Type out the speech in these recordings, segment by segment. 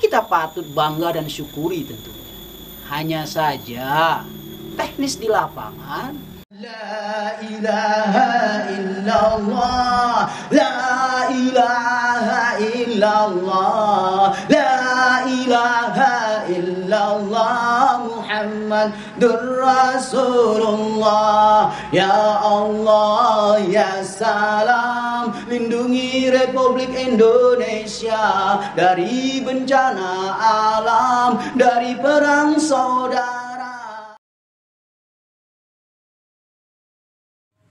kita patut bangga dan syukuri tentunya. Hanya saja teknis di lapangan. La ilaha illallah, la ilaha illallah, la ilaha illallah, Muhammadur Rasulullah. Ya Allah, ya salam, lindungi Republik Indonesia dari bencana alam, dari perang saudara.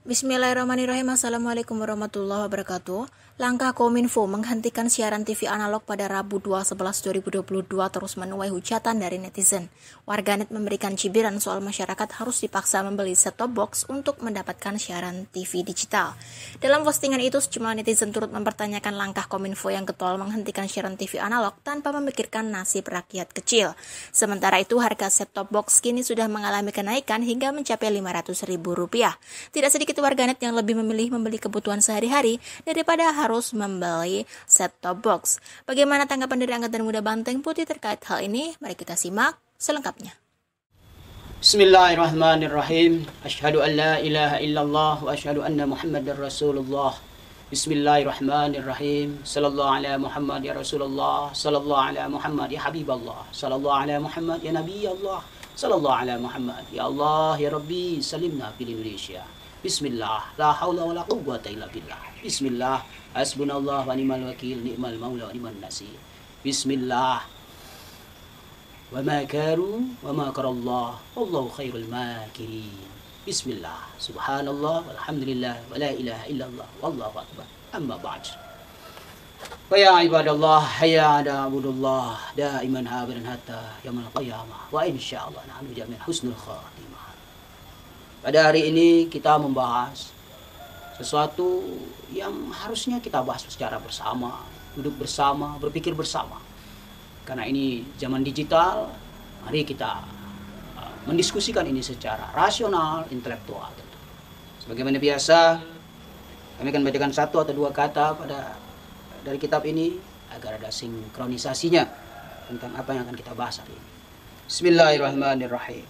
Bismillahirrahmanirrahim. Assalamualaikum warahmatullahi wabarakatuh. Langkah Kominfo menghentikan siaran TV analog pada Rabu 2/11/2022 terus menuai hujatan dari netizen. Warganet memberikan cibiran soal masyarakat harus dipaksa membeli set-top box untuk mendapatkan siaran TV digital. Dalam postingan itu, sejumlah netizen turut mempertanyakan langkah Kominfo yang getol menghentikan siaran TV analog tanpa memikirkan nasib rakyat kecil. Sementara itu, harga set-top box kini sudah mengalami kenaikan hingga mencapai Rp500.000. Tidak sedikit warganet yang lebih memilih membeli kebutuhan sehari-hari daripada harus membeli set-top box. Bagaimana tanggapan dari angkatan muda Banteng Putih terkait hal ini? Mari kita simak selengkapnya. Bismillahirrahmanirrahim. Asyhadu an la ilaha illallah wa asyhadu anna Muhammadar Rasulullah. Bismillahirrahmanirrahim. Sallallahu ala Muhammad ya Rasulullah, sallallahu ala Muhammad ya Habiballah, sallallahu ala Muhammad ya Nabi Allah, sallallahu ala Muhammad ya Allah ya Rabbi salimna fil Indonesia. Bismillah, la haula wa la quwwata illa billah. Bismillah, hasbunallah wa ni'mal wakil, ni'mal maula wa ni'man nasir. Bismillah, wa ma karu wa ma karallah, wallahu khairul makirin. Bismillah, subhanallah, walhamdulillah, wa la ilaha illallah, wallahu akbar. Amma ba'd. Wa ya ibadallah, hayya na'budullah, da'iman habiran hatta yaumil qiyamah. Wa insyaallah nahnu jami'an husnul khatimah. Pada hari ini kita membahas sesuatu yang harusnya kita bahas secara bersama, duduk bersama, berpikir bersama. Karena ini zaman digital, mari kita mendiskusikan ini secara rasional, intelektual. Sebagaimana biasa, kami akan bacakan satu atau dua kata dari kitab ini agar ada sinkronisasinya tentang apa yang akan kita bahas hari ini. Bismillahirrahmanirrahim.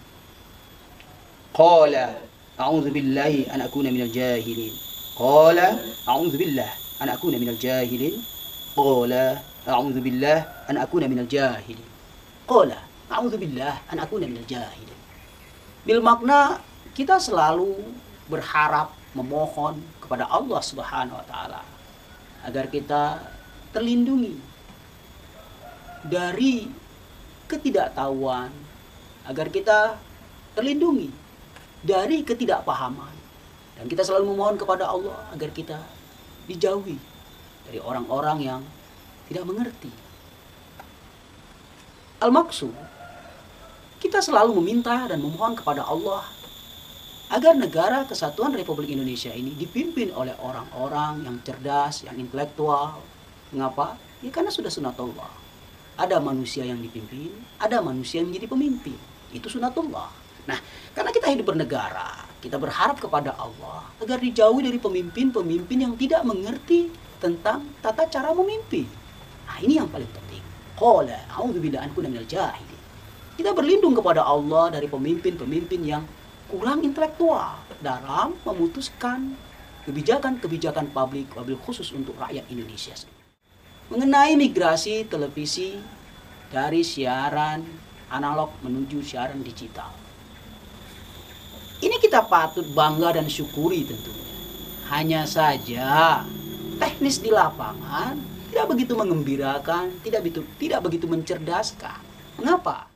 Qala a'udzu billahi an akuna minal jahilin. Qala a'udzu billah an akuna minal jahilin. Qala a'udzu billah an akuna minal jahilin. Qala a'udzu billah an akuna minal jahilin. Bil makna kita selalu berharap, memohon kepada Allah Subhanahu wa taala agar kita terlindungi dari ketidaktahuan, agar kita terlindungi dari ketidakpahaman, dan kita selalu memohon kepada Allah agar kita dijauhi dari orang-orang yang tidak mengerti. Al-maksud, kita selalu meminta dan memohon kepada Allah agar negara kesatuan Republik Indonesia ini dipimpin oleh orang-orang yang cerdas, yang intelektual. Mengapa? Ya karena sudah sunatullah. Ada manusia yang dipimpin, ada manusia yang menjadi pemimpin. Itu sunatullah. Nah, karena kita hidup bernegara, kita berharap kepada Allah agar dijauhi dari pemimpin-pemimpin yang tidak mengerti tentang tata cara memimpin. Nah, ini yang paling penting. Qala a'udzubillahi an kunna minal jahilin. Kita berlindung kepada Allah dari pemimpin-pemimpin yang kurang intelektual dalam memutuskan kebijakan-kebijakan publik, wabil khusus untuk rakyat Indonesia. Mengenai migrasi televisi dari siaran analog menuju siaran digital. Ini kita patut bangga dan syukuri tentunya. Hanya saja teknis di lapangan tidak begitu mengembirakan, tidak begitu mencerdaskan. Mengapa?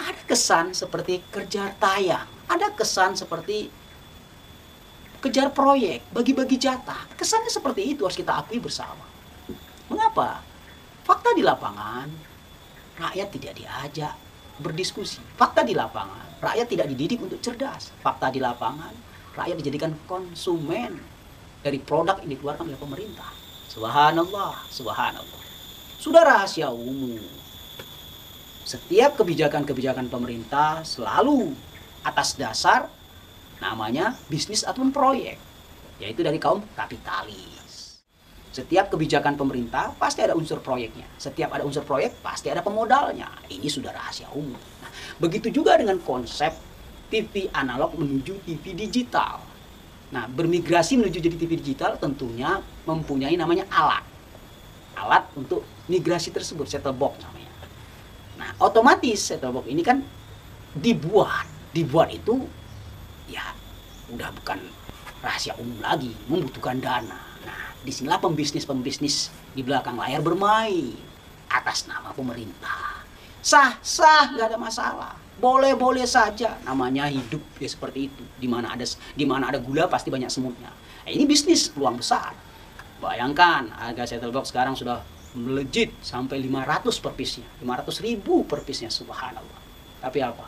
Ada kesan seperti kejar tayang, ada kesan seperti kejar proyek, bagi-bagi jatah. Kesannya seperti itu, harus kita akui bersama. Mengapa? Fakta di lapangan, rakyat tidak diajak berdiskusi. Fakta di lapangan, rakyat tidak dididik untuk cerdas. Fakta di lapangan, rakyat dijadikan konsumen dari produk yang dikeluarkan oleh pemerintah. Subhanallah, subhanallah. Sudah rahasia umum. Setiap kebijakan-kebijakan pemerintah selalu atas dasar namanya bisnis ataupun proyek, yaitu dari kaum kapitalis. Setiap kebijakan pemerintah pasti ada unsur proyeknya. Setiap ada unsur proyek pasti ada pemodalnya. Ini sudah rahasia umum. Nah, begitu juga dengan konsep TV analog menuju TV digital. Nah, bermigrasi menuju jadi TV digital tentunya mempunyai namanya alat. Alat untuk migrasi tersebut, set-top box namanya. Nah, otomatis set-top box ini kan dibuat itu ya udah bukan rahasia umum lagi, membutuhkan dana. Nah, disinilah pembisnis di belakang layar bermain atas nama pemerintah. Sah, nggak ada masalah. Boleh saja, namanya hidup ya seperti itu. Di mana ada gula pasti banyak semutnya. Nah, ini bisnis peluang besar. Bayangkan harga set-top box sekarang sudah melejit sampai 500 per piece-nya, 500.000 per piece-nya, subhanallah. Tapi apa?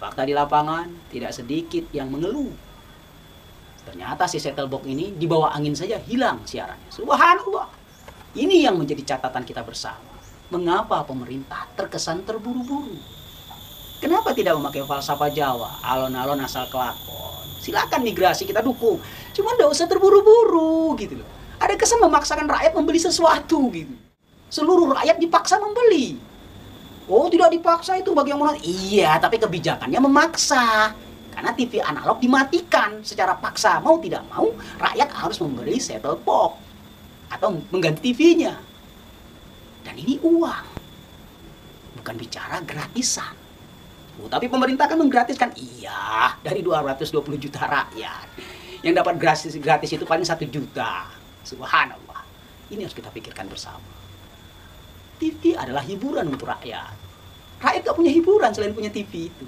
Fakta di lapangan tidak sedikit yang mengeluh. Ternyata si set-top box ini di bawah angin saja hilang siarannya. Subhanallah. Ini yang menjadi catatan kita bersama. Mengapa pemerintah terkesan terburu-buru? Kenapa tidak memakai falsafah Jawa? Alon-alon asal kelakon. Silakan migrasi, kita dukung. Cuma tidak usah terburu-buru gitu loh. Ada kesan memaksakan rakyat membeli sesuatu gitu. Seluruh rakyat dipaksa membeli. Oh, tidak dipaksa itu bagaimana? Iya, tapi kebijakannya memaksa. Karena TV analog dimatikan secara paksa. Mau tidak mau, rakyat harus membeli set-top box atau mengganti TV-nya. Dan ini uang. Bukan bicara gratisan. Tapi pemerintah kan menggratiskan. Iya, dari 220 juta rakyat. Yang dapat gratis itu paling 1 juta. Subhanallah. Ini harus kita pikirkan bersama. TV adalah hiburan untuk rakyat. Rakyat gak punya hiburan selain punya TV itu.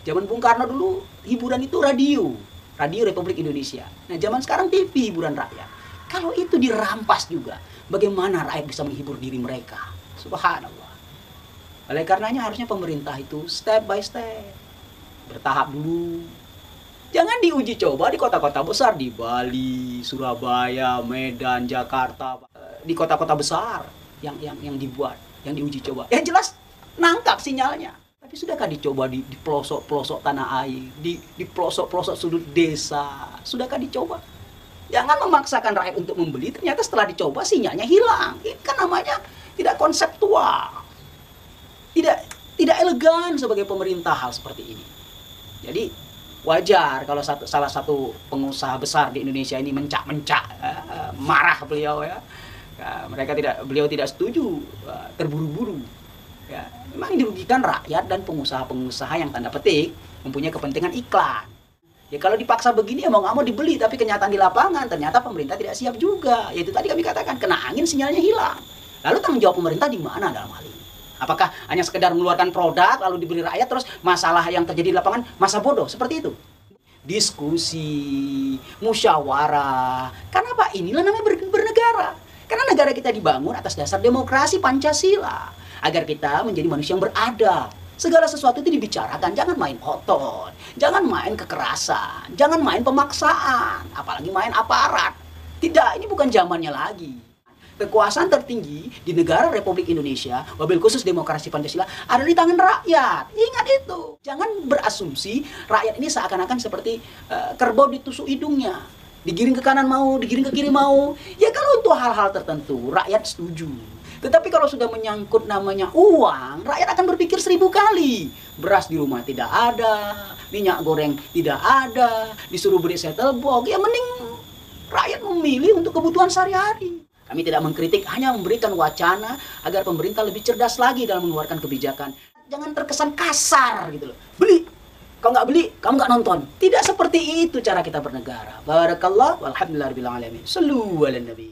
Zaman Bung Karno dulu, hiburan itu radio. Radio Republik Indonesia. Nah, zaman sekarang TV hiburan rakyat. Kalau itu dirampas juga, bagaimana rakyat bisa menghibur diri mereka? Subhanallah. Oleh karenanya harusnya pemerintah itu step by step. Bertahap dulu. Jangan diuji coba di kota-kota besar. Di Bali, Surabaya, Medan, Jakarta. Di kota-kota besar yang dibuat, yang diuji coba. Yang jelas nangkap sinyalnya. Tapi sudahkah dicoba di pelosok-pelosok tanah air, di pelosok-pelosok sudut desa? Sudahkah dicoba? Jangan memaksakan rakyat untuk membeli, ternyata setelah dicoba sinyalnya hilang. Ini kan namanya tidak konseptual. Tidak elegan sebagai pemerintah hal seperti ini. Jadi wajar kalau salah satu pengusaha besar di Indonesia ini mencak-mencak, marah beliau ya. Beliau tidak setuju, terburu-buru. Ya, memang dirugikan rakyat dan pengusaha-pengusaha yang tanda petik mempunyai kepentingan iklan. Ya kalau dipaksa begini ya mau nggak mau dibeli, tapi kenyataan di lapangan ternyata pemerintah tidak siap juga. Yaitu tadi kami katakan, kena angin sinyalnya hilang. Lalu tanggung jawab pemerintah di mana dalam hal ini? Apakah hanya sekedar mengeluarkan produk lalu dibeli rakyat, terus masalah yang terjadi di lapangan masa bodoh seperti itu? Diskusi, musyawarah. Karena apa? Inilah namanya bernegara. Karena negara kita dibangun atas dasar demokrasi Pancasila. Agar kita menjadi manusia yang beradab. Segala sesuatu itu dibicarakan, jangan main otot, jangan main kekerasan, jangan main pemaksaan, apalagi main aparat. Tidak, ini bukan zamannya lagi. Kekuasaan tertinggi di negara Republik Indonesia, wabil khusus demokrasi Pancasila, ada di tangan rakyat. Ingat itu. Jangan berasumsi rakyat ini seakan-akan seperti kerbau ditusuk hidungnya. Digiring ke kanan mau, digiring ke kiri mau. Ya kalau untuk hal-hal tertentu, rakyat setuju. Tetapi kalau sudah menyangkut namanya uang, rakyat akan berpikir 1000 kali. Beras di rumah tidak ada, minyak goreng tidak ada, disuruh beli set-top box, ya mending rakyat memilih untuk kebutuhan sehari-hari. Kami tidak mengkritik, hanya memberikan wacana agar pemerintah lebih cerdas lagi dalam mengeluarkan kebijakan. Jangan terkesan kasar gitu loh. Beli, kalau nggak beli, kamu nggak nonton. Tidak seperti itu cara kita bernegara. Barakallah, walhamdulillahirabbil alamin. Sallu ala nabi.